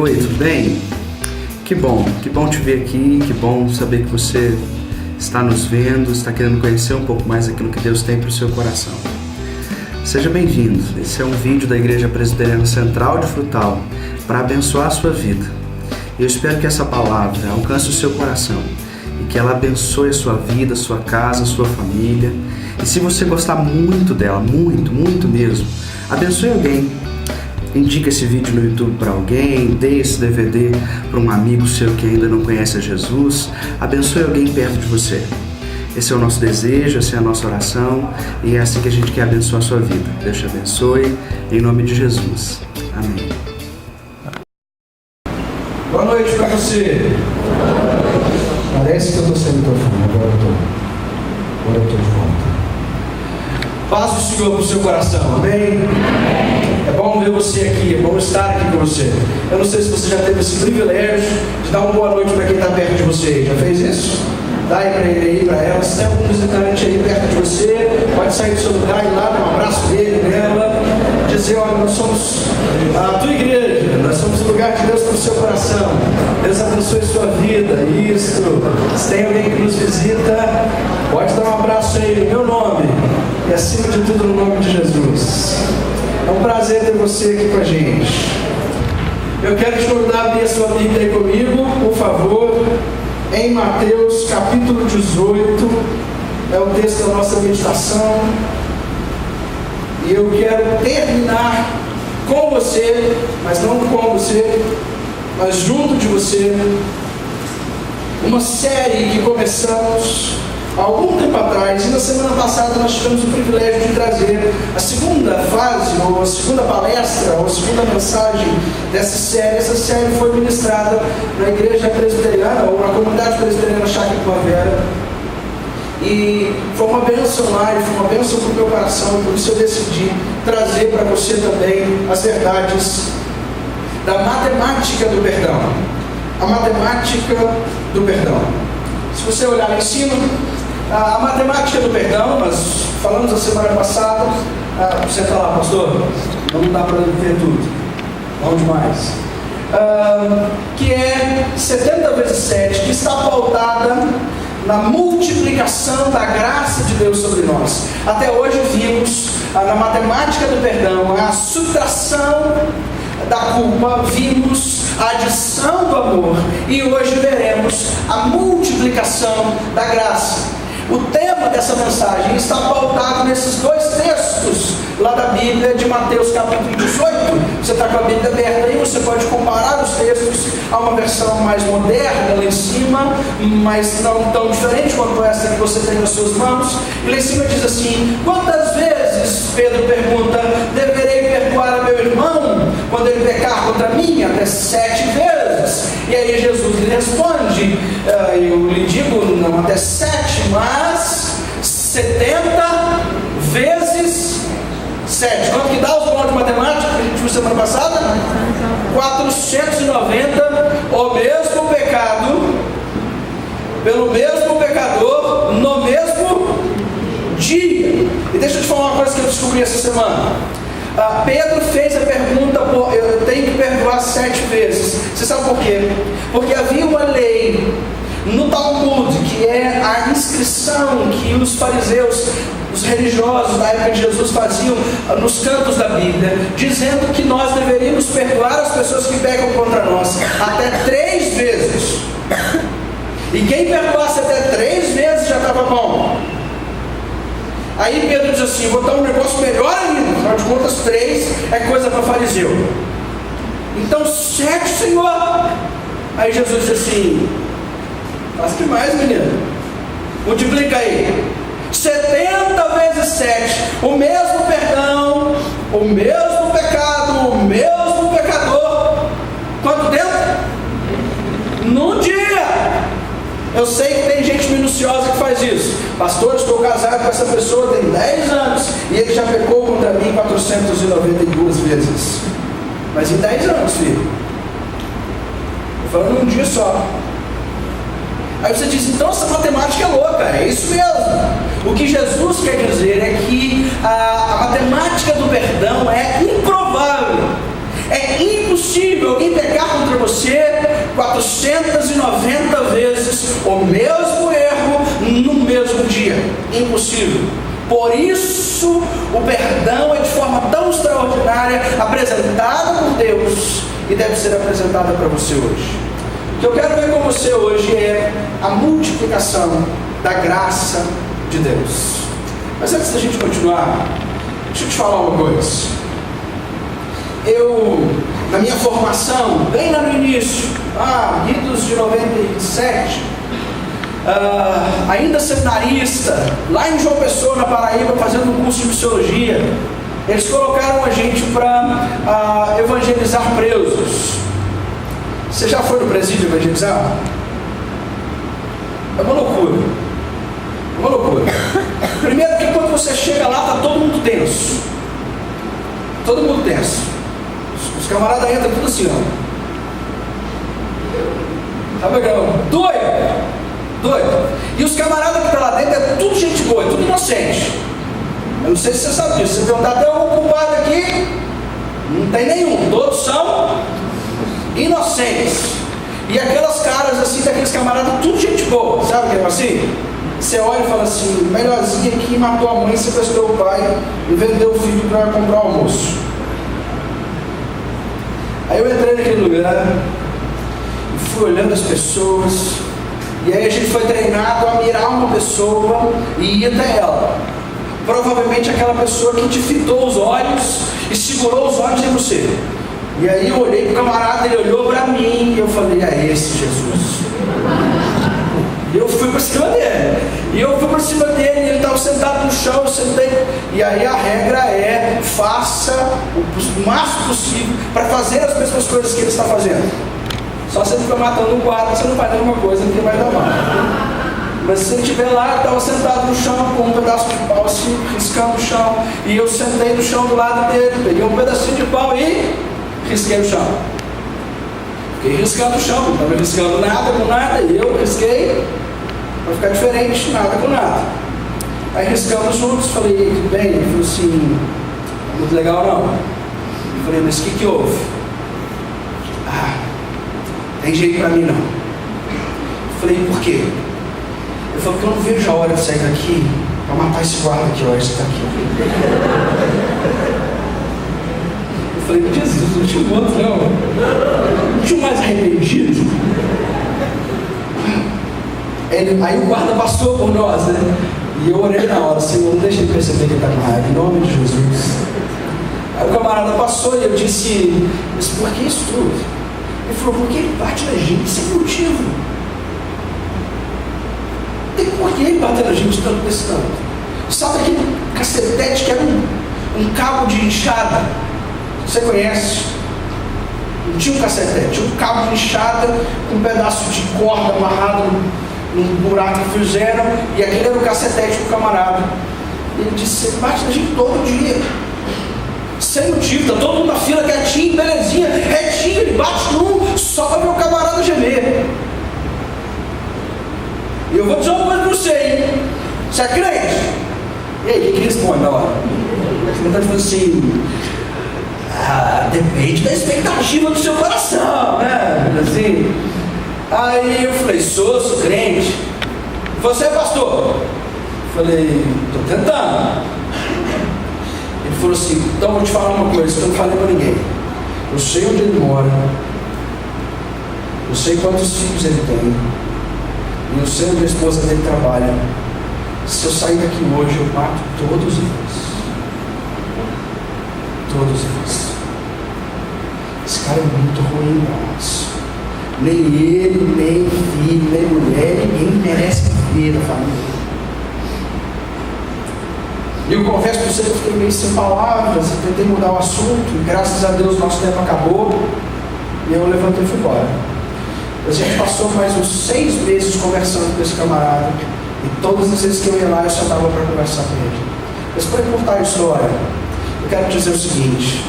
Oi, tudo bem? Que bom te ver aqui, que bom saber que você está nos vendo, está querendo conhecer um pouco mais aquilo que Deus tem para o seu coração. Seja bem-vindo, esse é um vídeo da Igreja Presbiteriana Central de Frutal para abençoar a sua vida. Eu espero que essa palavra alcance o seu coração e que ela abençoe a sua vida, a sua casa, a sua família. E se você gostar muito dela, muito mesmo, abençoe alguém. Indique esse vídeo no YouTube para alguém, dê esse DVD para um amigo seu que ainda não conhece a Jesus. Abençoe alguém perto de você. Esse é o nosso desejo, essa é a nossa oração e é assim que a gente quer abençoar a sua vida. Deus te abençoe, em nome de Jesus. Amém. Boa noite para você. Parece que eu estou sem microfone, agora eu estou de volta. Paz do Senhor para o seu coração, amém? É bom ver você aqui, é bom estar aqui com você. Eu não sei se você já teve esse privilégio de dar uma boa noite para quem está perto de você. Já fez isso? Dá aí para ele aí, para ela. Se tem algum visitante aí perto de você, pode sair do seu lugar e ir lá, dar um abraço dele, nela. Dizer, olha, nós somos a tua igreja, nós somos o lugar de Deus para o seu coração. Deus abençoe sua vida. Isso. Se tem alguém que nos visita, pode dar um abraço aí no meu nome. E acima de tudo no nome de Jesus. É um prazer ter você aqui com a gente. Eu quero te convidar a abrir a sua Bíblia aí comigo, por favor, em Mateus capítulo 18, é o texto da nossa meditação. E eu quero terminar com você, mas não com você, mas junto de você, uma série que começamos há algum tempo atrás, e na semana passada nós tivemos o privilégio de trazer a segunda fase, ou a segunda palestra, ou a segunda mensagem dessa série. Essa série foi ministrada na Igreja Presbiteriana, ou na Comunidade Presbiteriana Chácara Primavera, e foi uma bênção lá, e foi uma bênção para o meu coração, por isso eu decidi trazer para você também as verdades da matemática do perdão. A matemática do perdão. Se você olhar lá em cima, a matemática do perdão, nós falamos a semana passada, você está lá, pastor? Não dá para ver tudo, bom demais. Que é 70 vezes 7, que está pautada na multiplicação da graça de Deus sobre nós. Até hoje vimos na matemática do perdão a subtração da culpa, vimos a adição do amor e hoje veremos a multiplicação da graça. O tema dessa mensagem está pautado nesses dois textos lá da Bíblia de Mateus capítulo 18. Você está com a Bíblia aberta aí, você pode comparar os textos. Há uma versão mais moderna lá em cima, mas não tão diferente quanto essa que você tem nas suas mãos. E lá em cima diz assim: quantas vezes, Pedro pergunta, deverei perdoar a meu irmão quando ele pecar contra mim? Até 7 vezes. E aí Jesus lhe responde, eu lhe digo, não até 7, mas 70 vezes 7. Quanto que dá os bons de matemática que a gente viu semana passada? 490, o mesmo pecado, pelo mesmo pecador, no mesmo dia. E deixa eu te falar uma coisa que eu descobri essa semana. Pedro fez a pergunta, eu tenho que perdoar 7 vezes. Você sabe por quê? Porque havia uma lei no Talmud, que é a inscrição que os fariseus, os religiosos da época de Jesus faziam nos cantos da Bíblia, dizendo que nós deveríamos perdoar as pessoas que pecam contra nós até 3 vezes. E quem perdoasse até 3 vezes já estava bom. Aí Pedro diz assim: vou dar um negócio melhor ainda, afinal de contas 3 é coisa para fariseu. Então 7, Senhor. Aí Jesus diz assim: faz demais, menino, multiplica aí, 70 vezes 7, o mesmo perdão, o mesmo pecado, o mesmo pecador. Quanto tempo? Num dia. Eu sei que tem gente minuciosa que faz isso. Pastor, estou casado com essa pessoa tem 10 anos e ele já pecou contra mim 492 vezes. Mas em 10 anos, filho. Estou falando num dia só. Aí você diz, então essa matemática é louca. É isso mesmo. O que Jesus quer dizer é que a matemática do perdão é improvável. É impossível alguém pecar contra você 490 vezes o mesmo erro no mesmo dia. Impossível. Por isso, o perdão é de forma tão extraordinária apresentada por Deus e deve ser apresentada para você hoje. O que eu quero ver com você hoje é a multiplicação da graça de Deus. Mas antes da gente continuar, deixa eu te falar uma coisa. Na minha formação, bem lá no início, idos de 97, ainda seminarista, lá em João Pessoa, na Paraíba, fazendo um curso de missiologia, eles colocaram a gente para evangelizar presos. Você já foi no presídio evangelizar? É uma loucura. Uma loucura. Primeiro que quando você chega lá, está todo mundo tenso. Todo mundo tenso. Os camaradas entram tudo assim, ó. Tá pegando? Doido. E os camaradas que estão lá dentro é tudo gente boa, é tudo inocente. Eu não sei se você sabe disso. Você perguntar até um culpado aqui, não tem nenhum. Todos são inocentes. E aquelas caras assim, daqueles camaradas, tudo gente boa. Sabe o que é assim? Você olha e fala assim, melhorzinha que matou a mãe, sequestrou o pai e vendeu o filho para comprar o almoço. Aí eu entrei naquele lugar e fui olhando as pessoas. E aí a gente foi treinado a mirar uma pessoa e ir até ela. Provavelmente aquela pessoa que te fitou os olhos e segurou os olhos em você. E aí eu olhei para o camarada, ele olhou para mim e eu falei, é esse Jesus. E eu fui para cima dele. E ele estava sentado no chão, eu sentei. E aí a regra é, faça o máximo possível para fazer as mesmas coisas que ele está fazendo. Só se ele ficar matando um guarda, você não faz nenhuma coisa, porque vai dar mal. Mas se ele estiver lá, eu estava sentado no chão com um pedaço de pau assim, riscando o chão. E eu sentei no chão do lado dele, peguei um pedacinho de pau e risquei o chão. Fiquei riscando o chão, não estava riscando nada com nada, e eu risquei para ficar diferente, nada com nada. Aí riscamos juntos, falei, tudo bem? Ele falou assim, muito legal não. Eu falei, mas o que houve? Tem jeito pra mim não. Eu falei, por quê? Ele falou, porque eu não vejo a hora de sair daqui pra matar esse guarda aqui, ó, esse tá aqui. Eu falei, Jesus, não tinha outro não. Não tinha mais arrependido. Aí o guarda passou por nós, né? E eu orei na hora, Senhor, não deixa ele perceber que ele está com raiva, em nome de Jesus. Aí o camarada passou e eu disse, mas por que isso tudo? Ele falou, porque ele bate na gente sem motivo. Não tem por que ele bater na gente tanto desse tanto. Sabe aquele cacetete que era um cabo de enxada? Você conhece? Não tinha um cacetete, tinha um cabo de enxada com um pedaço de corda amarrado num buraco que fizeram, e aquele era o cacetete do camarada. Ele disse, você bate na gente todo dia. Sem motivo, tá todo mundo na fila quietinho, belezinha, retinho, ele bate num só para ver o camarada gemer. E eu vou dizer uma coisa para você, hein? Você é crente? E aí, o que responde na hora? Ele está dizendo assim, depende da expectativa do seu coração, né? Assim. Aí eu falei, sou crente. Você é pastor? Falei, estou tentando. Ele falou assim, então vou te falar uma coisa que eu não falei para ninguém. Eu sei onde ele mora, eu sei quantos filhos ele tem, e eu sei onde a esposa dele trabalha. Se eu sair daqui hoje, eu mato todos eles. Todos eles. Esse cara é muito ruim, irmãos. Nem ele, nem filho, nem mulher, ninguém merece viver da família. E eu confesso para você que eu fiquei meio sem palavras, eu tentei mudar o assunto, e graças a Deus nosso tempo acabou, e eu levantei e fui embora. A gente passou mais uns 6 meses conversando com esse camarada, e todas as vezes que eu ia lá, eu só estava para conversar com ele. Mas para encurtar a história, eu quero dizer o seguinte,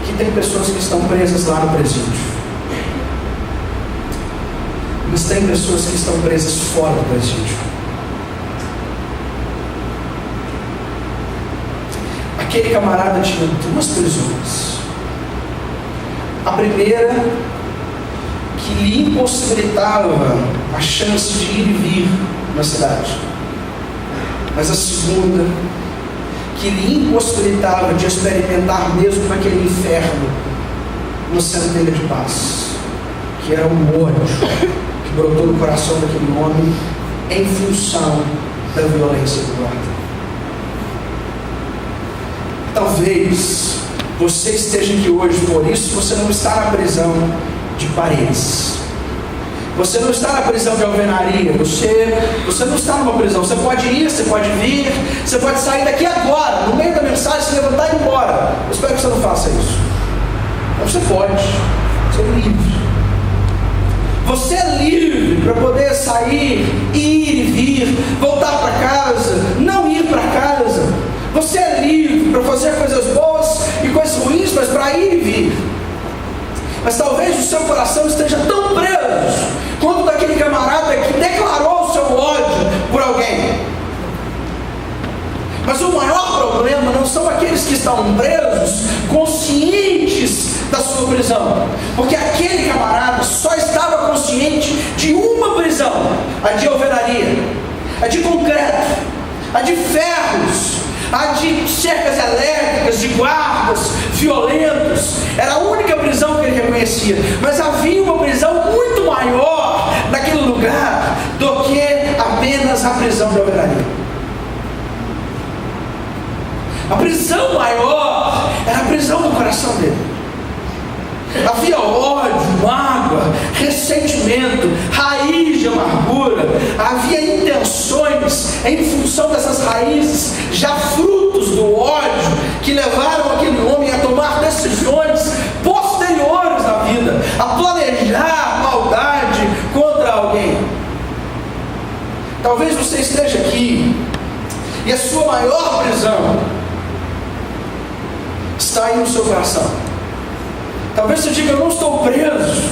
que tem pessoas que estão presas lá no presídio, mas tem pessoas que estão presas fora do presídio. Aquele camarada tinha 2 prisões. A primeira, que lhe impossibilitava a chance de ir e vir na cidade. Mas a segunda, que lhe impossibilitava de experimentar mesmo naquele inferno uma centelha de paz, que era um ódio que brotou no coração daquele homem em função da violência do guarda. Talvez você esteja aqui hoje, por isso você não está na prisão de paredes. Você não está na prisão de alvenaria. Você não está numa prisão. Você pode ir, você pode vir, você pode sair daqui agora, no meio da mensagem, se levantar e ir embora. Eu espero que você não faça isso. Mas você pode. Você é livre. Você é livre para poder sair, ir e vir, voltar para casa, não ir para casa. Você é livre para fazer coisas boas e coisas ruins, mas para ir e vir. Mas talvez o seu coração esteja tão preso quanto daquele camarada que declarou o seu ódio por alguém. Mas o maior problema não são aqueles que estão presos, conscientes da sua prisão. Porque aquele camarada só estava consciente de uma prisão, a de alvenaria, a de concreto, a de ferros, a de cercas elétricas, de guardas violentos. Era a única prisão que ele reconhecia. Mas havia uma prisão muito maior naquele lugar do que apenas a prisão de alvenaria. A prisão maior era a prisão do coração dele. Havia ódio, mágoa, ressentimento, raiz de amargura. Havia intenções em função dessas raízes, já frutos do ódio, que levaram aquele homem a tomar decisões posteriores à vida, a planejar maldade contra alguém. Talvez você esteja aqui e a sua maior prisão está aí no seu coração. Talvez você diga: eu não estou preso.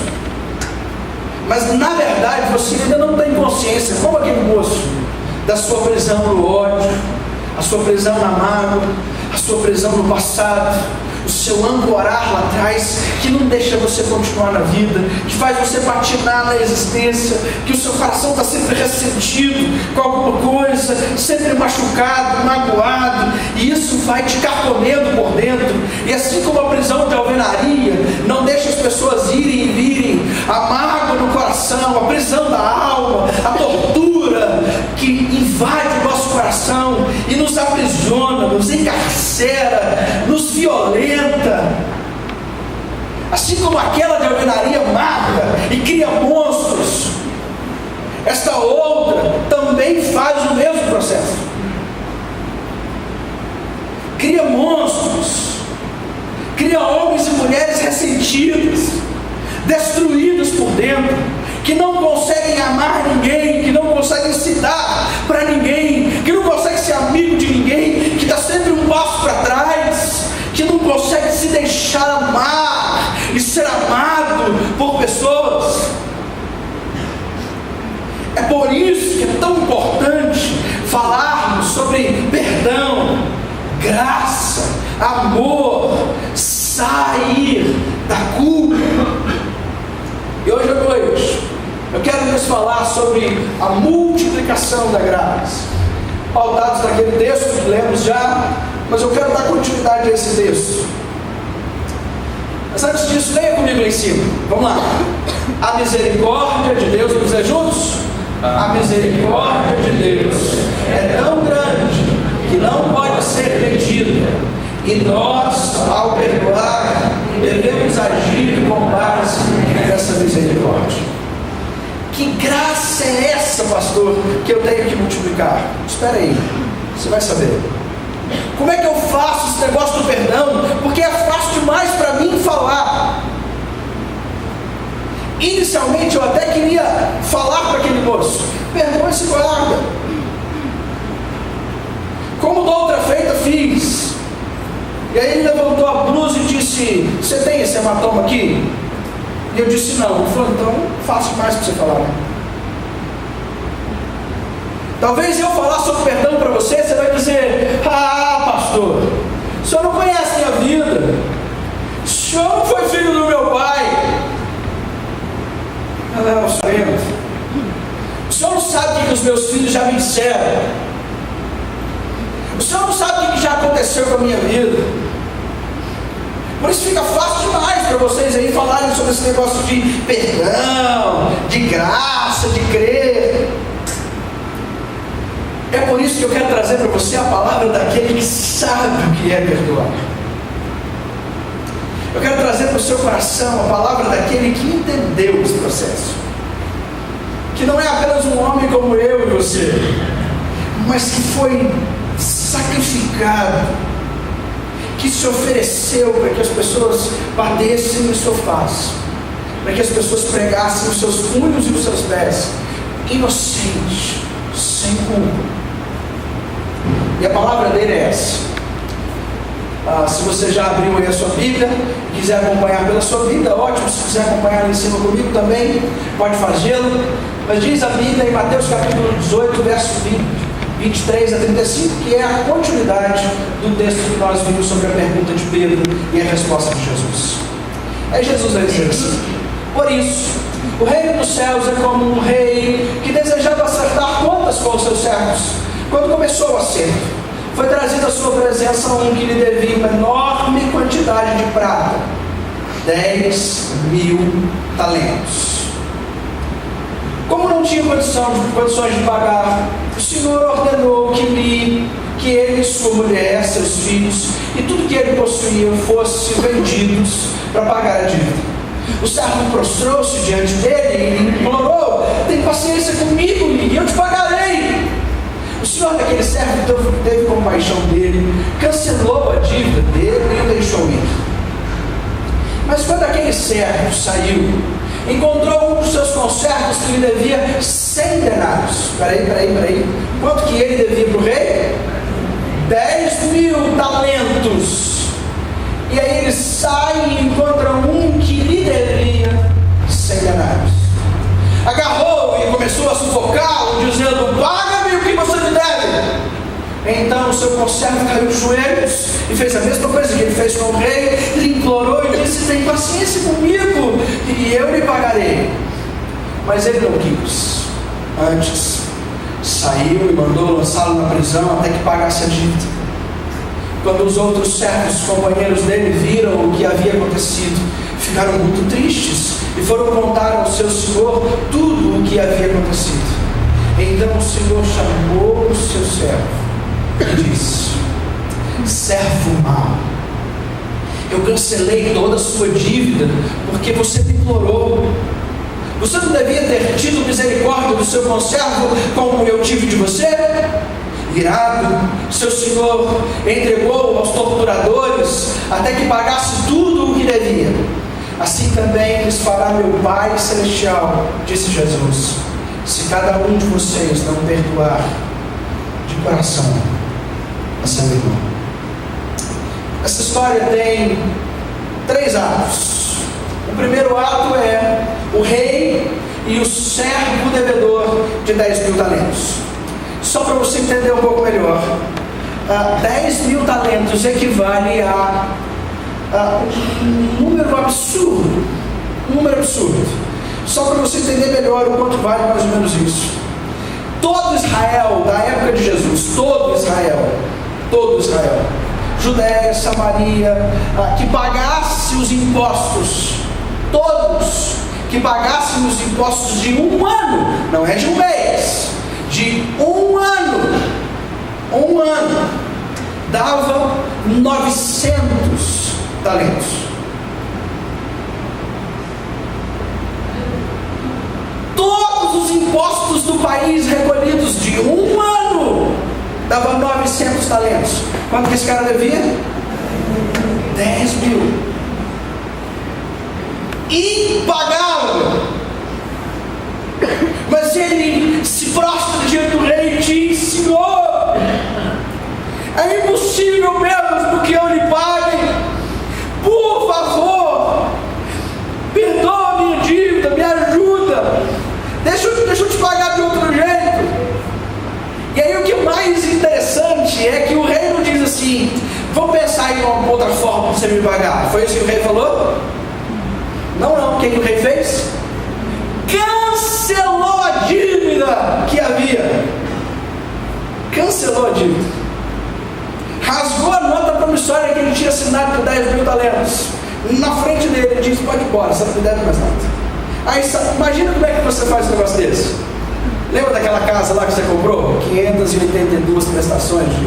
Mas na verdade você ainda não tem consciência, como aquele moço, da sua prisão no ódio, a sua prisão na mágoa, a sua prisão no passado, o seu ancorar lá atrás, que não deixa você continuar na vida, que faz você patinar na existência, que o seu coração está sempre ressentido com alguma coisa, sempre machucado, magoado, e isso vai te carcomendo por dentro. E assim como a prisão de alvenaria não deixa as pessoas irem e virem, a mágoa no coração, a prisão da alma, a tortura que invade o nosso coração e nos aprisiona, nos encarcera, nos violenta, assim como aquela de alvenaria mata e cria monstros, esta outra também faz o mesmo processo. Cria monstros, cria homens e mulheres ressentidos, destruídos por dentro, que não conseguem amar ninguém, que não conseguem se dar para ninguém, que não conseguem ser amigo de ninguém, que está sempre um passo para trás, que não consegue se deixar amar e ser amado por pessoas. É por isso que é tão importante falarmos sobre perdão, graça, amor, sair da culpa. E hoje à noite eu quero nos falar sobre a multiplicação da graça, pautados naquele texto que lemos já, mas eu quero dar continuidade a esse texto. Mas antes disso, leia comigo lá em cima. Vamos lá. A misericórdia de Deus, vamos dizer juntos? A misericórdia de Deus é tão grande que não pode ser medida, e nós, ao perdoar, devemos agir com base nessa misericórdia. Que graça é essa, pastor, que eu tenho que multiplicar? Espera aí, você vai saber. Como é que eu faço esse negócio do perdão? Porque é fácil demais para mim falar. Inicialmente eu até queria falar para aquele moço: perdoa esse guarda. Como da outra feita fiz. E aí ele levantou a blusa e disse: você tem esse hematoma aqui? E eu disse: não. Ele falou: então faço mais para você falar. Talvez eu falar sobre perdão para você, você vai dizer: ah, pastor, o senhor não conhece minha vida, o senhor não foi filho do meu pai. Não, senhor. O senhor não sabe o que os meus filhos já me disseram. O senhor não sabe o que já aconteceu com a minha vida. Por isso fica fácil demais para vocês aí falarem sobre esse negócio de perdão, de graça, de crer. É por isso que eu quero trazer para você a palavra daquele que sabe o que é perdoar. Eu quero trazer para o seu coração a palavra daquele que entendeu esse processo. Que não é apenas um homem como eu e você, mas que foi sacrificado, que se ofereceu para que as pessoas batessem nos sofás, para que as pessoas pregassem os seus punhos e os seus pés, inocente, sem culpa. E a palavra dele é essa. Se você já abriu aí a sua Bíblia e quiser acompanhar pela sua Bíblia, ótimo. Se quiser acompanhar lá em cima comigo também, pode fazê-lo. Mas diz a Bíblia em Mateus capítulo 18, verso 23 a 35, que é a continuidade do texto que nós vimos sobre a pergunta de Pedro e a resposta de Jesus. É Jesus vai dizer assim: por isso, o reino dos céus é como um rei que desejava acertar contas com os seus servos. Quando começou o acerto, foi trazido à sua presença um que lhe devia uma enorme quantidade de prata, 10.000 talentos. Como não tinha condições de pagar, o Senhor ordenou que ele, sua mulher, seus filhos e tudo que ele possuía fosse vendidos para pagar a dívida. O servo prostrou-se diante dele e implorou: tem paciência comigo e eu te pagarei. O Senhor daquele servo teve compaixão dele, cancelou a dívida dele e o deixou ir. Mas quando aquele servo saiu, encontrou um dos seus conservos que lhe devia 100 denários. Peraí. Quanto que ele devia para o rei? 10.000 talentos. E aí ele sai e encontra um que lhe devia 100 denários. Agarrou e começou a sufocá-lo, dizendo: paga-me o que você me deve. Então o seu conservo caiu de joelhos e fez a mesma coisa que ele fez com o rei. Ele implorou e disse: tem paciência comigo e eu lhe pagarei. Mas ele não quis. Antes saiu e mandou lançá-lo na prisão até que pagasse a dívida. Quando os outros servos, companheiros dele, viram o que havia acontecido, ficaram muito tristes e foram contar ao seu senhor tudo o que havia acontecido. Então o Senhor chamou o seu servo e disse: servo mau, eu cancelei toda a sua dívida porque você me implorou. Você não devia ter tido misericórdia do seu conservo como eu tive de você? Irado, seu senhor entregou aos torturadores até que pagasse tudo o que devia. Assim também lhes fará meu Pai Celestial, disse Jesus, se cada um de vocês não perdoar de coração a seu irmão. Essa história tem 3 atos. O primeiro ato é o rei e o servo devedor de 10.000 talentos. Só para você entender um pouco melhor, 10.000 talentos equivale a um número absurdo. Só para você entender melhor o quanto vale mais ou menos isso. Todo Israel, da época de Jesus, todo Israel, Judéia, Samaria, que pagasse os impostos, todos que pagassem os impostos de um ano, não é de um mês, de um ano, dava 900 talentos. Todos os impostos do país recolhidos de um ano dava 900 talentos. Quanto que esse cara devia? 10.000. Impagável. Mas ele se prostra diante do rei e diz: Senhor, é impossível mesmo que eu lhe pague. Por favor, perdoa a minha dívida, me ajuda. Deixa eu te pagar de outro jeito. E aí o que é mais interessante é que o rei não diz assim: Vamos pensar em uma outra forma de você me pagar. Foi isso que o rei falou? Não. O que o rei fez? Cancelou a dívida que havia. Cancelou a dívida. Rasgou a nota promissória que ele tinha assinado por 10 mil talentos. Na frente dele, ele disse: pode ir embora, você não me deve mais nada. Aí, imagina como é que você faz um negócio desse. Lembra daquela casa lá que você comprou? 582 prestações de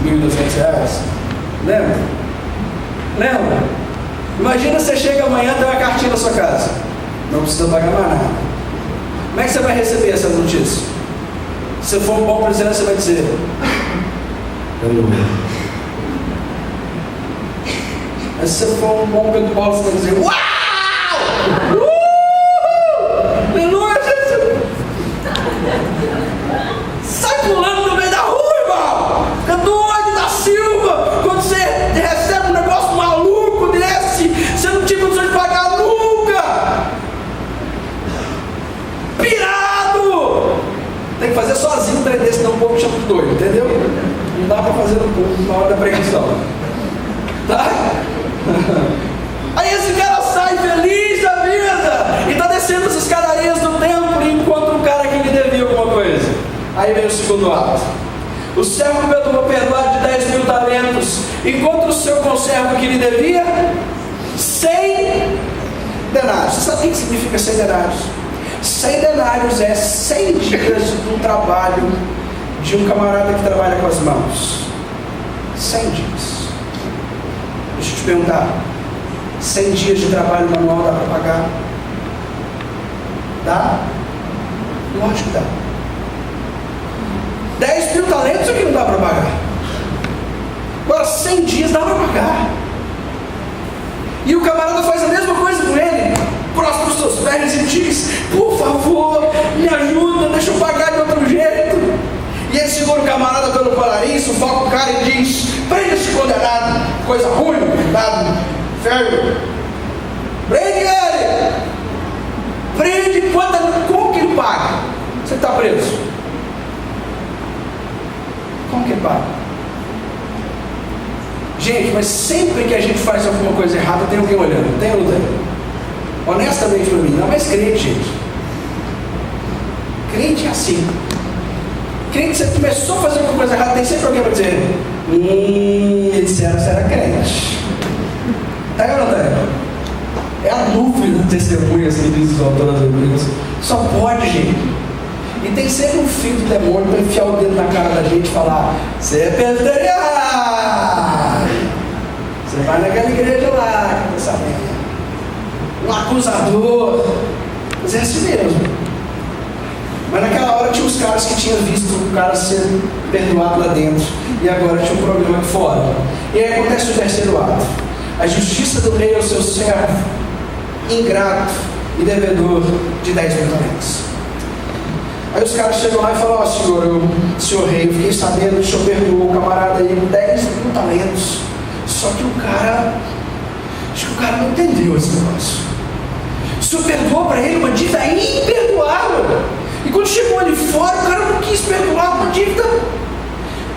R$1.200. Lembra? Imagina você chega amanhã e tem uma cartinha na sua casa. Não precisa pagar mais nada. Como é que você vai receber essa notícia? Se for um bom presente, você vai dizer: aleluia. Mas se você for um bom Pedro Paulo, você vai dizer: uau! Aleluia, Jesus! Sai pulando no meio da rua, irmão! Fica doido da Silva! Quando você recebe um negócio maluco desse, você não tinha condições de pagar nunca! Pirado! Tem que fazer sozinho um trem desse, não um pouco chama de doido, entendeu? Não dá pra fazer no público na hora da pregação. Tá? Aí esse cara sai feliz da vida e está descendo as escadarias do templo e encontra um cara que lhe devia alguma coisa. Aí vem o segundo ato. O servo perdoado de 10 mil talentos encontra o seu conservo que lhe devia 100 denários. Você sabe o que significa 100 denários? 100 denários é 100 dias do trabalho de um camarada que trabalha com as mãos. 100 dias. Deixa eu te perguntar: 100 dias de trabalho manual dá para pagar? Dá? Lógico que dá. 10 mil talentos é que não dá para pagar. Agora 100 dias dá para pagar. E o camarada faz a mesma coisa com ele, prostra os seus pés e diz: por favor, me ajuda, deixa eu pagar de outro jeito. E ele segura o camarada pelo colarinho, sufoca o cara e diz: prende esse condenado, coisa ruim, condenado, velho. Prende ele! Prende como que ele paga? Você está preso. Como que ele paga? Gente, mas sempre que a gente faz alguma coisa errada, tem alguém olhando, tem ou não tem? Honestamente para mim, não, mas crente, gente. Crente é assim. Crente, você começou a fazer alguma coisa errada, tem sempre alguém para dizer: me disseram que você era crente. Tá aí ou não tá? É a nuvem de testemunhas que diz os autores bíblicos. Só pode, gente. E tem sempre um filho do demônio para enfiar o dedo na cara da gente e falar: você é presbiteriano, você vai naquela igreja lá, que tá sabendo, um acusador. Mas é assim mesmo. Mas naquela hora tinha os caras que tinham visto o cara ser perdoado lá dentro, e agora tinha um problema aqui fora. E aí acontece o terceiro ato. A justiça do rei ao seu servo, ingrato e devedor de 10 mil talentos. Aí os caras chegam lá e falam: ó, senhor rei, eu fiquei sabendo que o senhor perdoou o camarada aí 10 mil talentos. Só que acho que o cara não entendeu esse negócio. O senhor perdoou para ele uma dívida imperdoável. E quando chegou ali fora, o cara não quis perdoar uma dívida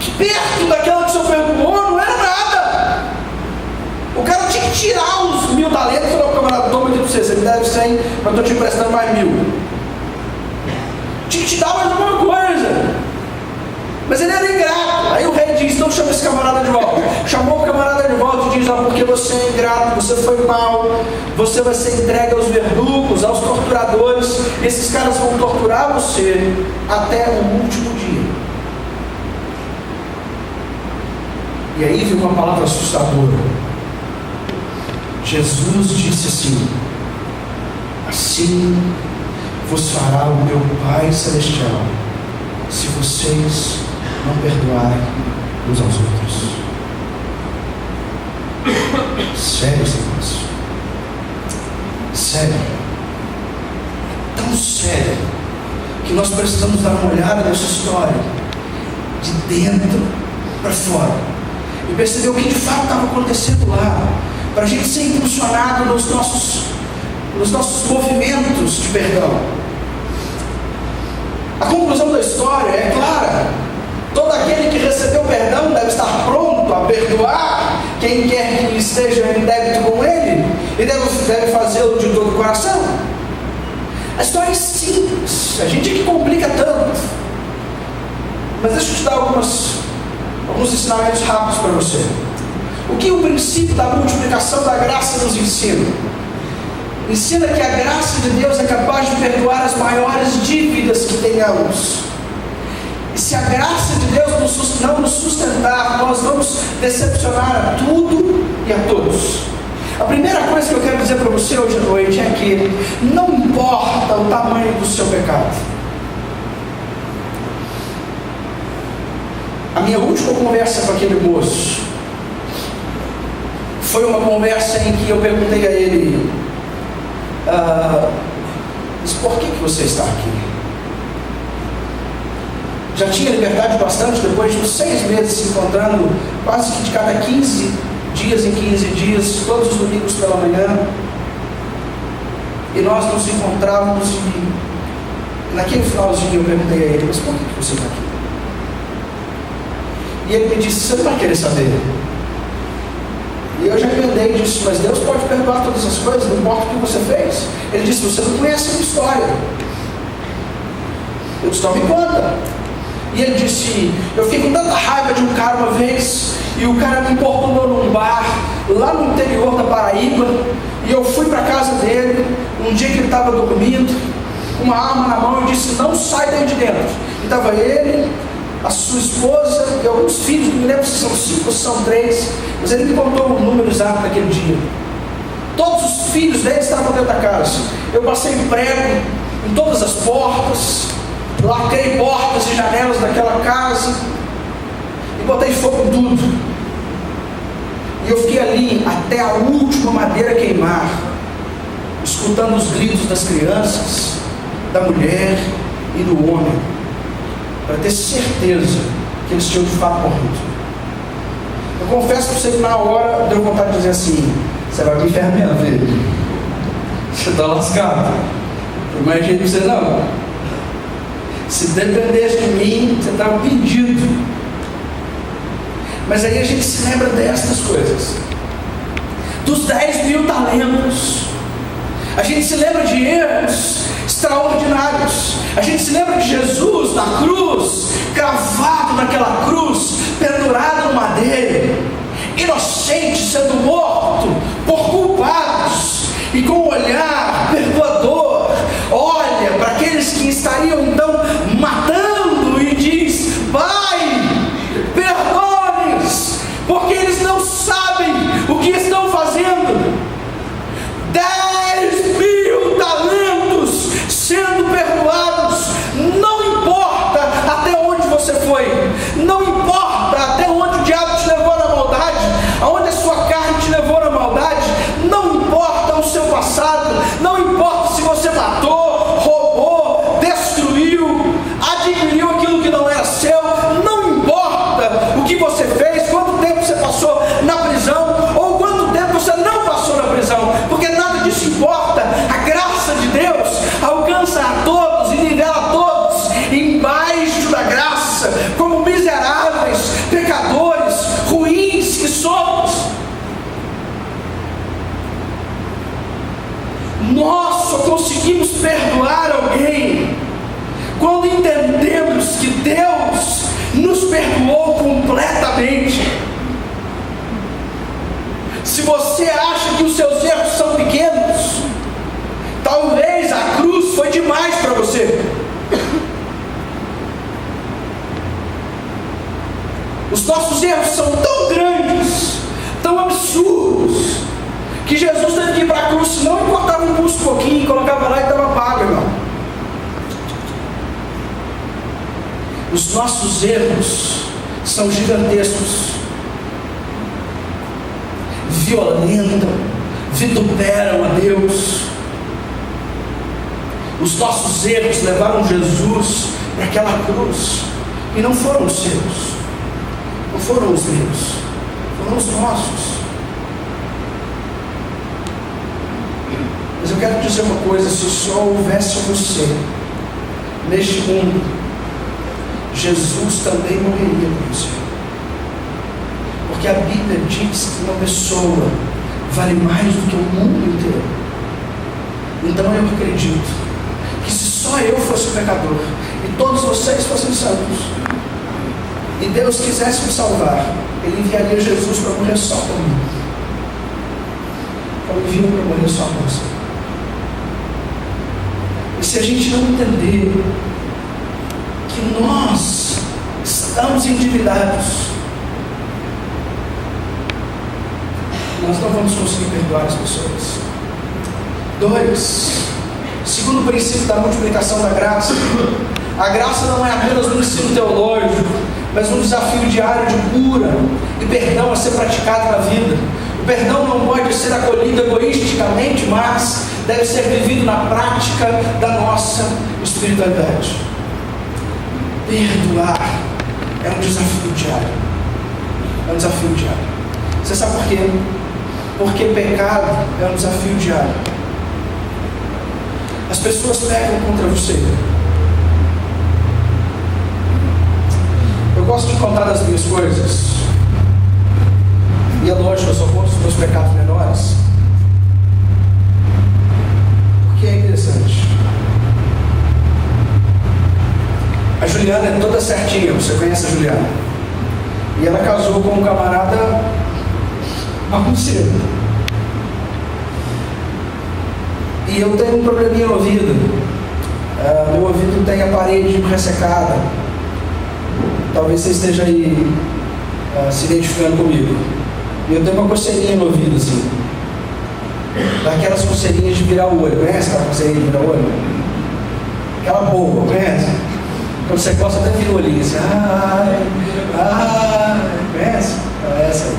que perto daquela que o senhor perdoou não era nada. O cara tinha que tirar os 1000 talentos e falar: camarada, toma aqui para você me deve 100, mas eu estou te emprestando mais 1000. Tinha que te dar mais alguma coisa. Mas ele era ingrato. Aí o rei diz: então chama esse camarada de volta. Chamou o camarada de volta e diz: ó, porque você é ingrato, você foi mal, você vai ser entregue aos verdugos, aos torturadores. Esses caras vão torturar você até o último dia. E aí vem uma palavra assustadora. Jesus disse assim: assim vos fará o meu Pai Celestial, se vocês não perdoarem uns aos outros. Sério esse negócio. Sério. É tão sério que nós precisamos dar uma olhada nessa história de dentro para fora e perceber o que de fato estava acontecendo lá, para a gente ser impulsionado nos nossos movimentos de perdão. A conclusão da história é clara: todo aquele que recebeu perdão deve estar pronto a perdoar A história é simples, a gente é que complica tanto. Mas deixa eu te dar alguns ensinamentos rápidos para você. O que o princípio da multiplicação da graça nos ensina? Ensina que a graça de Deus é capaz de perdoar as maiores dívidas que tenhamos. E se a graça de Deus não nos sustentar, nós vamos decepcionar a tudo e a todos. A primeira coisa que eu quero dizer para você hoje à noite é que não importa o tamanho do seu pecado. A minha última conversa com aquele moço foi uma conversa em que eu perguntei a ele: mas por que você está aqui? Já tinha liberdade bastante, depois de uns 6 meses se encontrando, quase que de cada 15 dias em 15 dias, todos os domingos pela manhã. E nós nos encontrávamos e naquele finalzinho eu perguntei a ele: mas por que você está aqui? E ele me disse: você não vai querer saber. E eu já emendei disso: mas Deus pode perdoar todas as coisas, não importa o que você fez. Ele disse: você não conhece a minha história. Eu disse: então me conta. E ele disse: eu fiquei com tanta raiva de um cara uma vez, e o cara me importunou num bar, lá no interior da Paraíba, e eu fui para a casa dele, um dia que ele estava dormindo, com uma arma na mão, e disse: não sai daí de dentro. E estava ele, a sua esposa e alguns filhos, não me lembro se são 5 ou se são 3, mas ele me contou o número exato daquele dia. Todos os filhos dele estavam dentro da casa. Eu passei prego em todas as portas, lacrei portas e janelas daquela casa e botei fogo em tudo. E eu fiquei ali até a última madeira queimar, escutando os gritos das crianças, da mulher e do homem, para ter certeza que eles tinham de fato morrido. Eu confesso para você que na hora deu vontade de dizer assim: você vai para o inferno mesmo, filho. Você está lascado. Eu imaginei para você: não, se dependesse de mim, você estava pedido. Mas aí a gente se lembra destas coisas, dos 10.000 talentos. A gente se lembra de erros extraordinários. A gente se lembra de Jesus na cruz, cravado naquela cruz, pendurado no madeiro, inocente, sendo morto por culpados, e com um olhar perdoador olha para aqueles que estariam então matando e diz: Pai, perdoa-lhes, porque eles não sabem o que estão fazendo. 10.000 talentos sendo perdoados. Não importa até onde você foi, não importa até onde o diabo te levou na maldade, aonde a sua carne te levou na maldade, não importa o seu passado, não importa se você matou, roubou, destruiu, adquiriu aquilo que não era seu, não importa o que você fez, quanto tempo você passou na prisão, ou quanto tempo você não passou na prisão, porque nada disso importa. A graça de Deus alcança a todos e nivela a todos embaixo da graça, como miseráveis, pecadores, ruins que somos. Nós só conseguimos perdoar alguém quando entendemos que Deus nos perdoou completamente. Se você acha que os seus erros são pequenos, talvez a cruz foi demais para você. Os nossos erros são tão grandes, tão absurdos, que Jesus teve que ir para a cruz, senão ele cortava um pulso um pouquinho, colocava lá e estava pago, irmão. Os nossos erros são gigantescos, violentam, vituperam a Deus. Os nossos erros levaram Jesus para aquela cruz, e não foram os seus, não foram os meus, foram os nossos. Mas eu quero dizer uma coisa: se só houvesse você neste mundo, Jesus também morreria por você. Porque a Bíblia diz que uma pessoa vale mais do que o mundo inteiro. Então eu acredito só eu fosse pecador e todos vocês fossem santos, e Deus quisesse me salvar, Ele enviaria Jesus para morrer só por mim. Ele enviou para morrer só por você. E se a gente não entender que nós estamos endividados, nós não vamos conseguir perdoar as pessoas. 2. Segundo o princípio da multiplicação da graça, a graça não é apenas um ensino teológico, mas um desafio diário de cura e perdão a ser praticado na vida. O perdão não pode ser acolhido egoisticamente, mas deve ser vivido na prática da nossa espiritualidade. Perdoar é um desafio diário. É um desafio diário. Você sabe por quê? Porque pecado é um desafio diário. As pessoas pecam contra você. Eu gosto de contar das minhas coisas. E é lógico, eu só conto os meus pecados menores. Porque é interessante. A Juliana é toda certinha, você conhece a Juliana. E ela casou com um camarada bagunceiro. E eu tenho um probleminha no ouvido. Meu ouvido tem a parede ressecada. Talvez você esteja aí se identificando comigo. E eu tenho uma coceirinha no ouvido, assim. Daquelas coceirinhas de virar o olho. Conhece aquela coceirinha de virar o olho? Aquela boa, conhece? Quando você gosta até vira o olhinho assim. Conhece? É essa aí.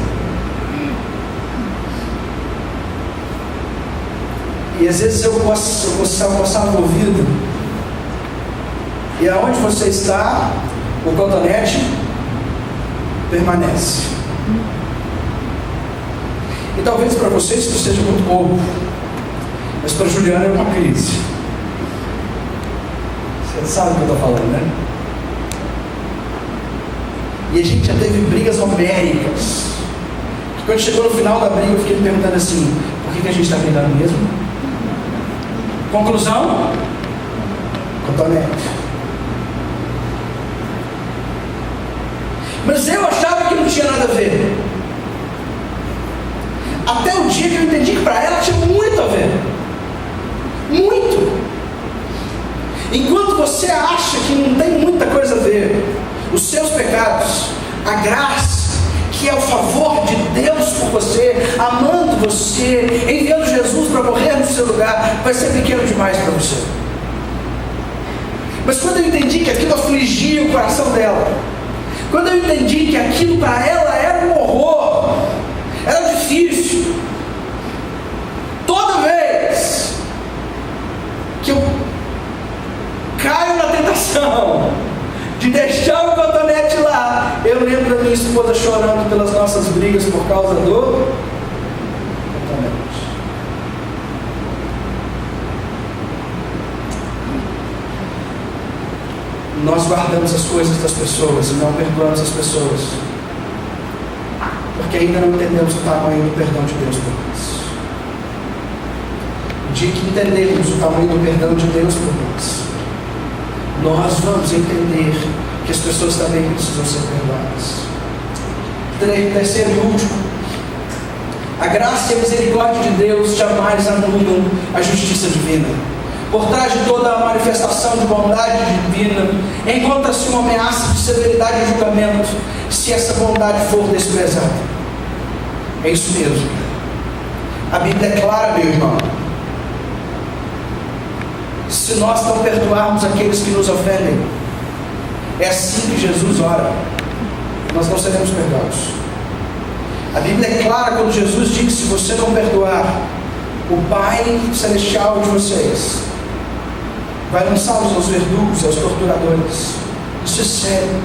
E às vezes eu coçava o ouvido. E aonde você está, o cotonete permanece. E talvez para vocês isso seja muito pouco, mas para Juliana é uma crise. Você sabe o que eu estou falando, né? E a gente já teve brigas homéricas. Quando chegou no final da briga, eu fiquei me perguntando assim: por que a gente está brigando mesmo? Conclusão? Cotonete. Mas eu achava que não tinha nada a ver. Até o dia que eu entendi que para ela tinha muito a ver. Muito. Enquanto você acha que não tem muita coisa a ver, os seus pecados, a graça, que é o favor de Deus por você, amando você, enviando Jesus para morrer no seu lugar, vai ser pequeno demais para você. Mas quando eu entendi que aquilo afligia o coração dela, quando eu entendi que aquilo para ela era um horror, era difícil, toda vez que eu caio na tentação de deixar o cotonete lá, eu lembro da minha esposa chorando pelas nossas brigas por causa do cotonete. Nós guardamos as coisas das pessoas e não perdoamos as pessoas, porque ainda não entendemos o tamanho do perdão de Deus por nós. O dia que entendermos o tamanho do perdão de Deus por nós vamos entender que as pessoas também precisam ser perdoadas. Terceiro e último, a graça e a misericórdia de Deus jamais anulam a justiça divina. Por trás de toda a manifestação de bondade divina, encontra-se uma ameaça de severidade e julgamento, se essa bondade for desprezada. É isso mesmo. A Bíblia é clara, meu irmão. Se nós não perdoarmos aqueles que nos ofendem, é assim que Jesus ora, nós não seremos perdoados. A Bíblia é clara quando Jesus diz que se você não perdoar, o Pai Celestial de vocês vai lançá-los aos verdugos e aos torturadores. Isso é sério.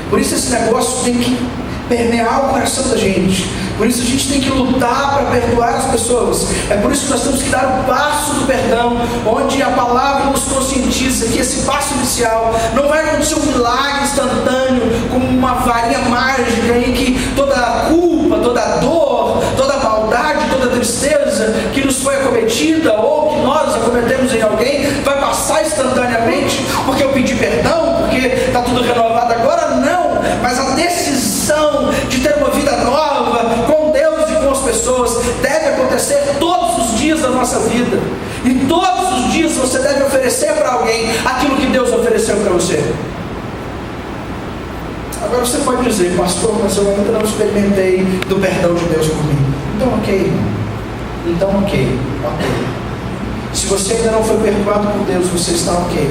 Por isso esse negócio tem que permear o coração da gente. Por isso a gente tem que lutar para perdoar as pessoas. É por isso que nós temos que dar o passo do perdão, onde a palavra nos conscientiza que esse passo inicial não vai acontecer um milagre instantâneo, como uma varinha mágica em que toda a culpa, toda a dor, toda a maldade, toda a tristeza coisa que nos foi acometida ou que nós acometemos em alguém vai passar instantaneamente porque eu pedi perdão, porque está tudo renovado agora. Não, mas a decisão de ter uma vida nova com Deus e com as pessoas deve acontecer todos os dias da nossa vida, e todos os dias você deve oferecer para alguém aquilo que Deus ofereceu para você. Agora você pode dizer: pastor, mas eu ainda não experimentei do perdão de Deus por mim. Então ok. Se você ainda não foi perdoado por Deus, você está ok.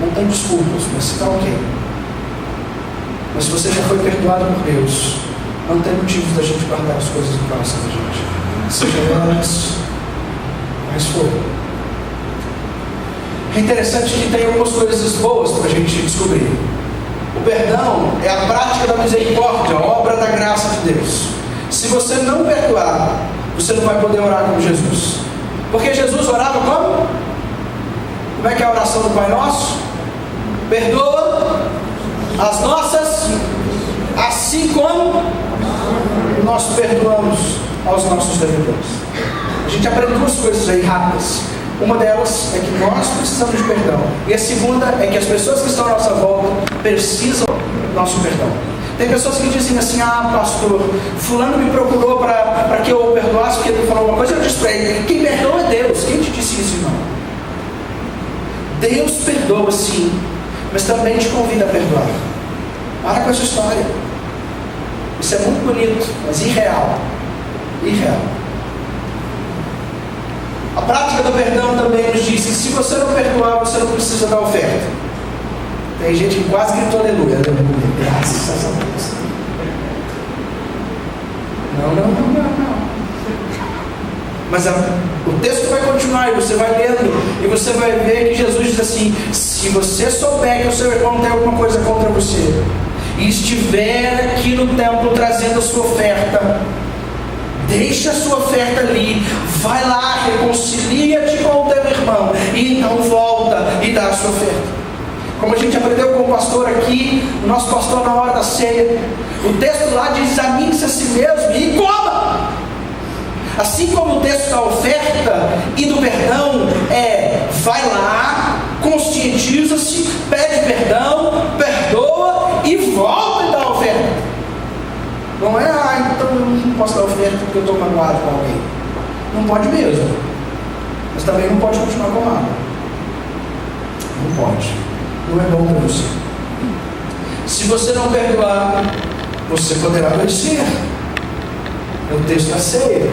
Não tem desculpas, mas está ok. Mas se você já foi perdoado por Deus, não tem motivo da gente guardar as coisas no coração da gente. Seja antes, mas foi. É interessante que tem algumas coisas boas para a gente descobrir. O perdão é a prática da misericórdia, a obra da graça de Deus. Se você não perdoar, você não vai poder orar como Jesus. Porque Jesus orava como? Como é que é a oração do Pai Nosso? Perdoa as nossas, assim como nós perdoamos aos nossos devedores. A gente aprende duas coisas aí rápidas. Uma delas é que nós precisamos de perdão, e a segunda é que as pessoas que estão à nossa volta precisam do nosso perdão. Tem pessoas que dizem assim: ah, pastor, fulano me procurou para que eu o perdoasse porque ele me falou uma coisa. Eu disse para ele: quem perdoa é Deus. Quem te disse isso, irmão? Deus perdoa sim, mas também te convida a perdoar. Para com essa história. Isso é muito bonito, mas irreal. A prática do perdão também nos diz que se você não perdoar, você não precisa dar oferta. Tem gente que quase gritou aleluia. Graças a Deus. Não. Mas o texto vai continuar e você vai lendo e você vai ver que Jesus diz assim: se você souber que o seu irmão tem alguma coisa contra você e estiver aqui no templo trazendo a sua oferta, deixa a sua oferta ali, vai lá, reconcilia-te com o teu irmão e então volta e dá a sua oferta. Como a gente aprendeu com o pastor aqui, o nosso pastor na hora da ceia, o texto lá diz: examine-se a si mesmo e coma. Assim como o texto da oferta e do perdão vai lá, conscientiza-se, pede perdão, perdoa e volta e dá a oferta. Não é: então eu não posso dar oferta porque eu estou magoado com alguém. Não pode mesmo, mas também não pode continuar com nada. Não pode, não é bom para você. Se você não perdoar, você poderá vencer. É o texto da ceia.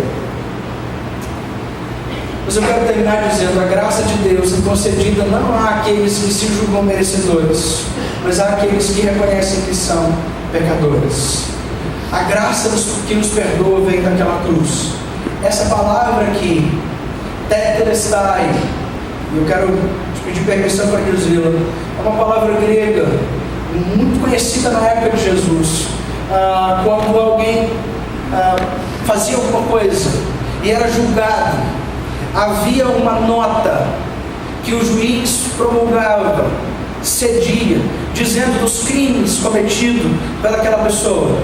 Mas eu quero terminar dizendo: a graça de Deus é concedida não àqueles que se julgam merecedores, mas àqueles que reconhecem que são pecadores. A graça que nos perdoa vem daquela cruz. Essa palavra aqui, tetelestai, eu quero te pedir permissão para dizê-la, é uma palavra grega, muito conhecida na época de Jesus. Quando alguém fazia alguma coisa e era julgado, havia uma nota que o juiz promulgava, cedia, dizendo dos crimes cometidos pelaquela pessoa.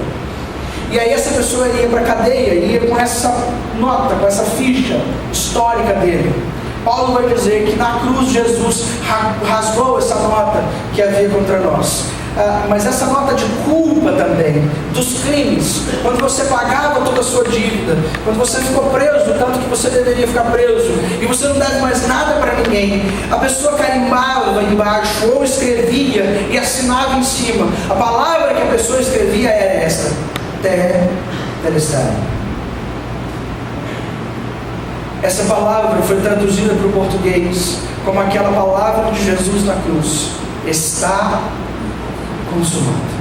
E aí essa pessoa ia para a cadeia, ia com essa nota, com essa ficha histórica dele. Paulo vai dizer que na cruz Jesus rasgou essa nota que havia contra nós. Mas essa nota de culpa também, dos crimes, quando você pagava toda a sua dívida, quando você ficou preso, tanto que você deveria ficar preso, e você não deve mais nada para ninguém, a pessoa carimbava embaixo, ou escrevia e assinava em cima. A palavra que a pessoa escrevia era esta: tetelestai. Essa palavra foi traduzida para o português como aquela palavra de Jesus na cruz: está consumado.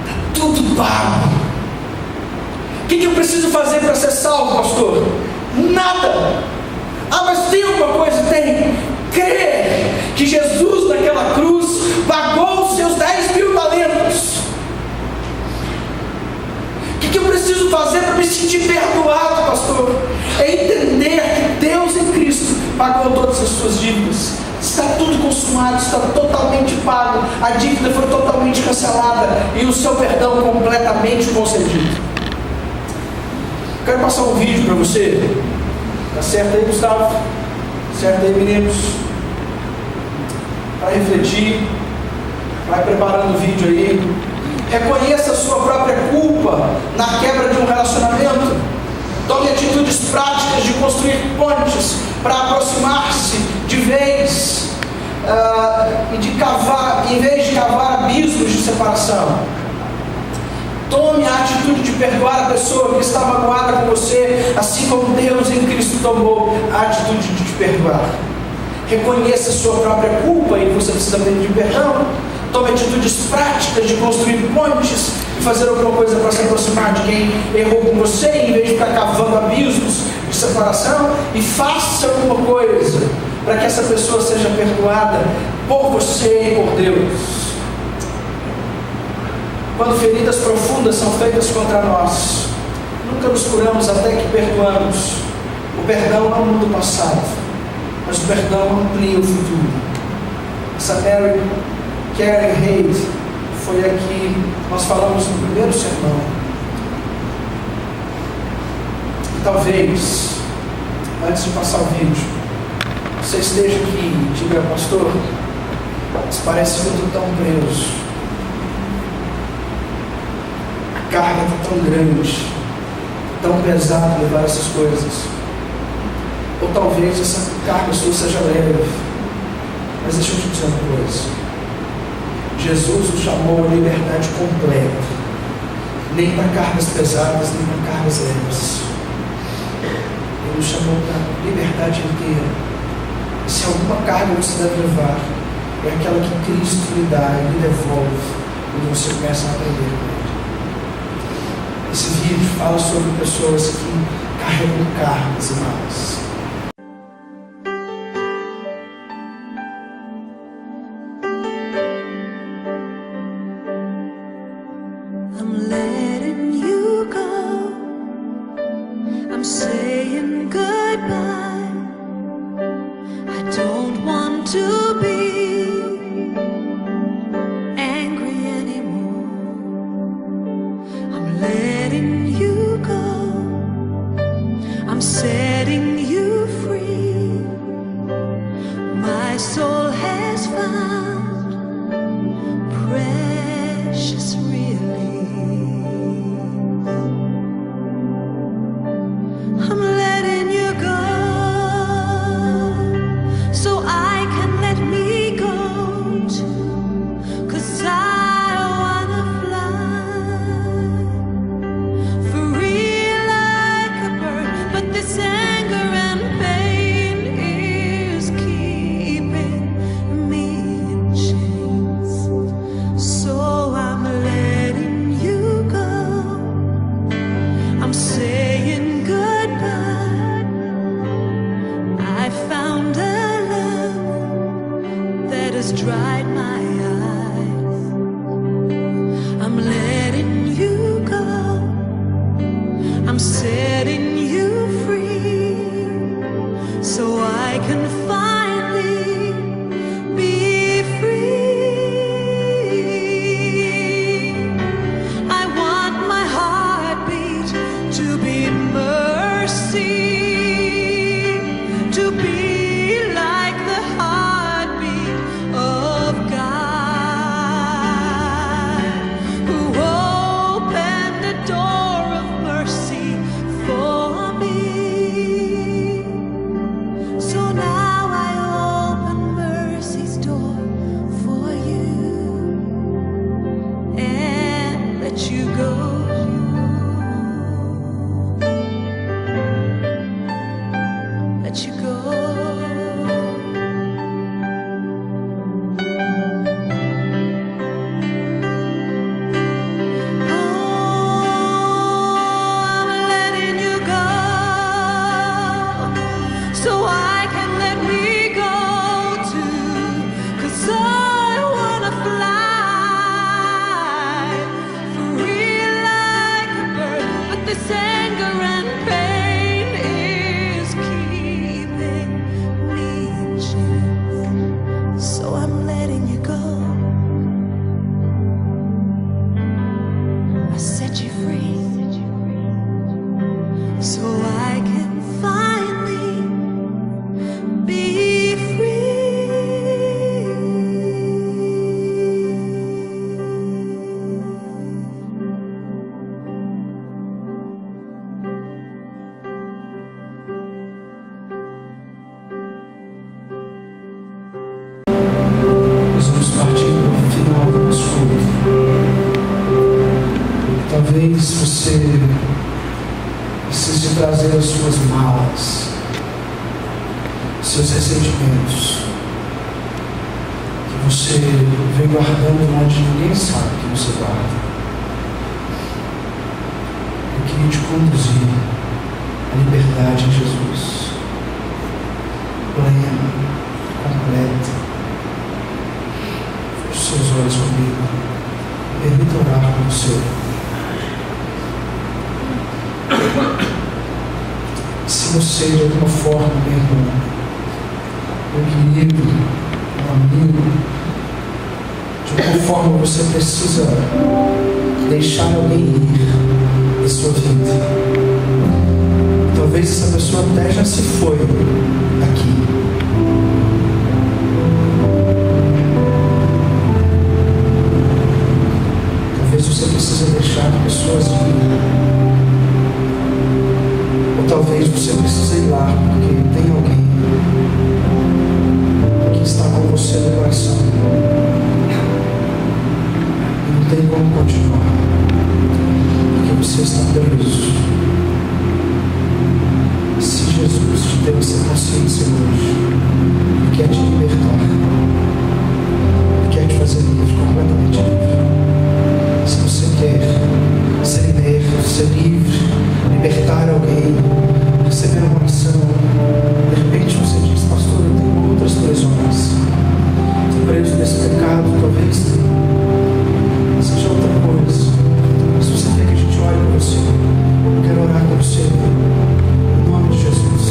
Está tudo pago. O que eu preciso fazer para ser salvo, pastor? Nada. Mas tem alguma coisa? Tem. Crer que Jesus naquela cruz pagou os seus 10.000 talentos. O que eu preciso fazer para me sentir perdoado, pastor? É entender que Deus em Cristo pagou todas as suas dívidas. Está tudo consumado, está totalmente pago. A dívida foi totalmente cancelada e o seu perdão completamente concedido. Quero passar um vídeo para você. Tá certo aí, Gustavo? Certo aí, meninos? Para refletir. Vai preparando o vídeo aí. Reconheça a sua própria culpa na quebra de um relacionamento. Tome atitudes práticas de construir pontes para aproximar-se de vez e de cavar, em vez de cavar abismos de separação. Tome a atitude de perdoar a pessoa que está magoada com você, assim como Deus em Cristo tomou a atitude de te perdoar. Reconheça a sua própria culpa e você precisa pedir perdão. Tome atitudes práticas de construir pontes e fazer alguma coisa para se aproximar de quem errou com você, em vez de ficar cavando abismos de separação. E faça alguma coisa para que essa pessoa seja perdoada por você e por Deus. Quando feridas profundas são feitas contra nós, nunca nos curamos até que perdoamos. O perdão não muda o passado, mas o perdão amplia o futuro. Essa Karen Reid foi aqui, nós falamos no primeiro sermão. E talvez, antes de passar o vídeo, você esteja aqui e diga: pastor, parece que eu estou tão preso, a carga está tão grande, tão pesado levar essas coisas. Ou talvez essa carga sua seja leve, mas deixa eu te dizer uma coisa: Jesus nos chamou a liberdade completa, nem para cargas pesadas, nem para cargas leves. Ele nos chamou para liberdade inteira. E se alguma carga você deve levar, é aquela que Cristo lhe dá e lhe devolve, quando você começa a aprender com Ele. Esse vídeo fala sobre pessoas que carregam cargas e malas. I'm letting you go. I'm saying goodbye. I don't want to be angry anymore. I'm letting you go. I'm setting you free. My soul has found precious relief. I'm letting you go, so I can let me go too, 'cause I wanna fly free like a bird. But this anger and pain is keeping me in chains. So I'm letting you go. I'm saying goodbye. I found a love that has dried my eyes. I'm letting you go. I'm setting you free, so I can finally be free. I want my heartbeat to be mercy, to be like the heartbeat of God. Talvez você precise trazer as suas malas, seus ressentimentos, que você vem guardando onde ninguém sabe que você guarda. Eu queria te conduzir à liberdade em Jesus, plena, completa. Feche seus olhos comigo, permita orar com você. Se você de alguma forma, meu irmão, meu querido, meu amigo, de alguma forma você precisa deixar alguém ir da sua vida. Talvez essa pessoa até já se foi daqui. Talvez você precisa deixar pessoas ir. Ou talvez você precise ir lá porque tem alguém que está com você no coração e não tem como continuar porque você está preso. Se Jesus te deu essa consciência hoje, Ele quer te libertar, Ele quer te fazer livre, completamente livre. Se você quer ser liberto, ser livre, libertar alguém, receber uma oração, de repente você diz: pastor, eu tenho outras prisões, estou preso nesse pecado, talvez seja outra coisa. Se você quer que a gente ore por você, eu quero orar com você em nome de Jesus.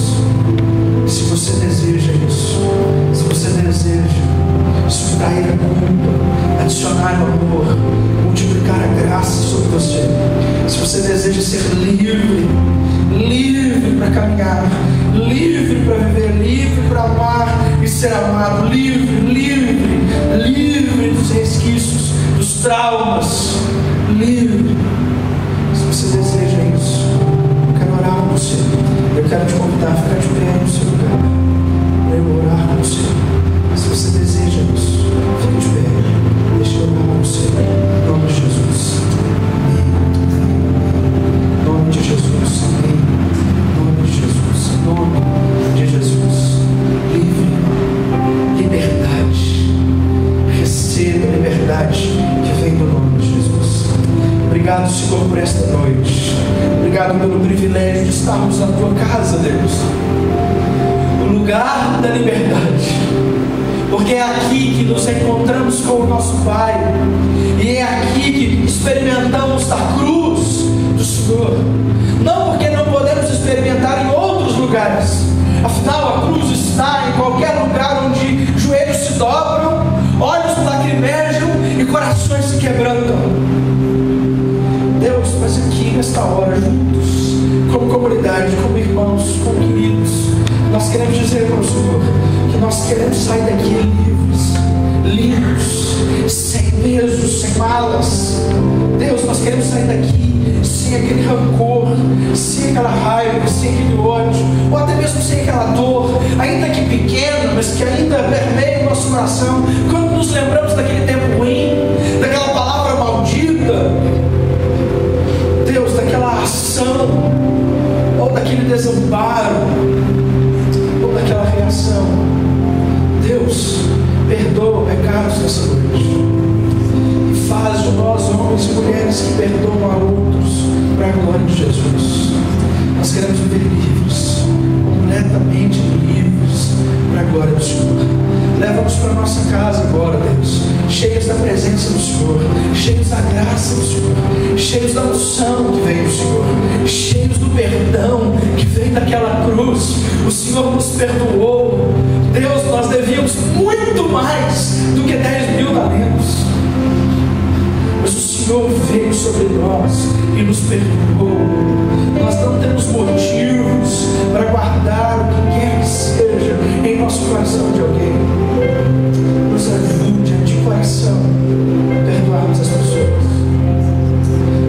Se você deseja isso, se você deseja subtrair a culpa, adicionar o amor, multiplicar a graça sobre você, se você deseja ser livre, livre para caminhar, livre para viver, livre para amar e ser amado, livre, livre, livre dos resquícios, dos traumas, livre. Se você deseja isso, eu quero orar com você. Eu quero te convidar a ficar de pé no seu lugar para eu orar com você. Se você deseja isso, fique de pé. Deixa eu orar com você. Em nome de Jesus. Em nome de Jesus. Amém. Em nome de Jesus. Em nome de Jesus. Livre. Liberdade. Receba a liberdade que vem do nome de Jesus. Obrigado, Senhor, por esta noite. Obrigado pelo privilégio de estarmos na Tua casa, Deus. O lugar da liberdade. Porque é aqui que nos encontramos com o nosso Pai. E é aqui que experimentamos a cruz do Senhor. Não porque não podemos experimentar em outros lugares. Afinal, a cruz está em qualquer lugar onde joelhos se dobram, olhos lacrimejam e corações se quebrantam. Deus, mas aqui nesta hora, juntos, como comunidade, como irmãos, como queridos, nós queremos dizer para o Senhor que nós queremos sair daqui livres, limpos, sem pesos, sem malas. Deus, nós queremos sair daqui sem aquele rancor, sem aquela raiva, sem aquele ódio, ou até mesmo sem aquela dor, ainda que pequena, mas que ainda permeia o nosso coração, quando nos lembramos daquele tempo ruim, daquela palavra maldita, Deus, daquela ação, ou daquele desamparo, ou daquela reação. Deus, perdoa pecados nessa noite e faz de nós homens e mulheres que perdoam a outros para a glória de Jesus. Nós queremos viver livres, completamente livres para a glória do Senhor. Leva-nos para a nossa casa agora, Deus, cheios da presença do Senhor, cheios da graça do Senhor, cheios da unção que vem do Senhor, cheios do perdão que vem daquela cruz. O Senhor nos perdoou. Deus, nós devíamos muito mais do que 10.000 talentos, mas o Senhor veio sobre nós e nos perdoou. Nós não temos motivos para guardar o que quer que seja em nosso coração de alguém. Nos ajude a de coração perdoarmos as pessoas.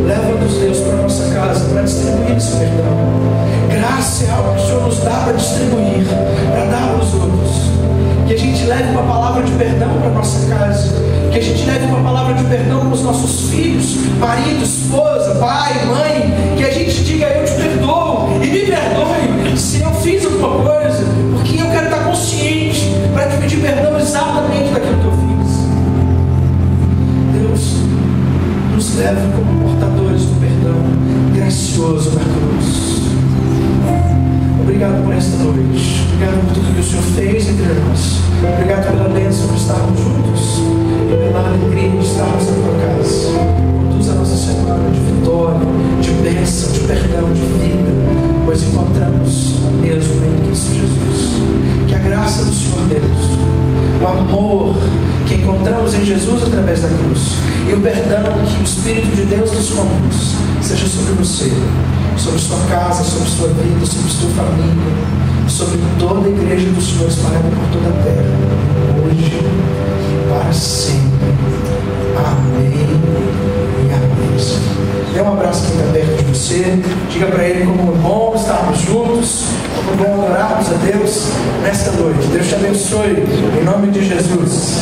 Leva-nos, Deus, para a nossa casa para distribuir esse perdão. Graça é algo que o Senhor nos dá para distribuir, para dar aos outros. Que a gente leve uma palavra de perdão para a nossa casa, que a gente leve uma palavra palavra de perdão com os nossos filhos, marido, esposa, pai, mãe, que a gente diga: eu te perdoo e me perdoe se eu fiz alguma coisa, porque eu quero estar consciente para te pedir perdão exatamente daquilo que eu fiz. Deus, nos leve como portadores do perdão gracioso da cruz. Obrigado por esta noite. Obrigado por tudo que o Senhor fez entre nós. Obrigado pela bênção de estarmos juntos e pela alegria de estarmos na tua casa. Conduz a nossa semana de vitória, de bênção, de perdão, de vida, pois encontramos o mesmo em Cristo Jesus. Que a graça do Senhor Deus, o amor que encontramos em Jesus através da cruz e o perdão que o Espírito de Deus nos conduz, seja sobre você, sobre sua casa, sobre sua vida, sobre sua família, sobre toda a igreja do Senhor espalhada por toda a terra, hoje e para sempre. Amém e amém. Dê um abraço quem está perto de você, diga para ele como é bom estarmos juntos, como é bom adorarmos a Deus nesta noite. Deus te abençoe, em nome de Jesus.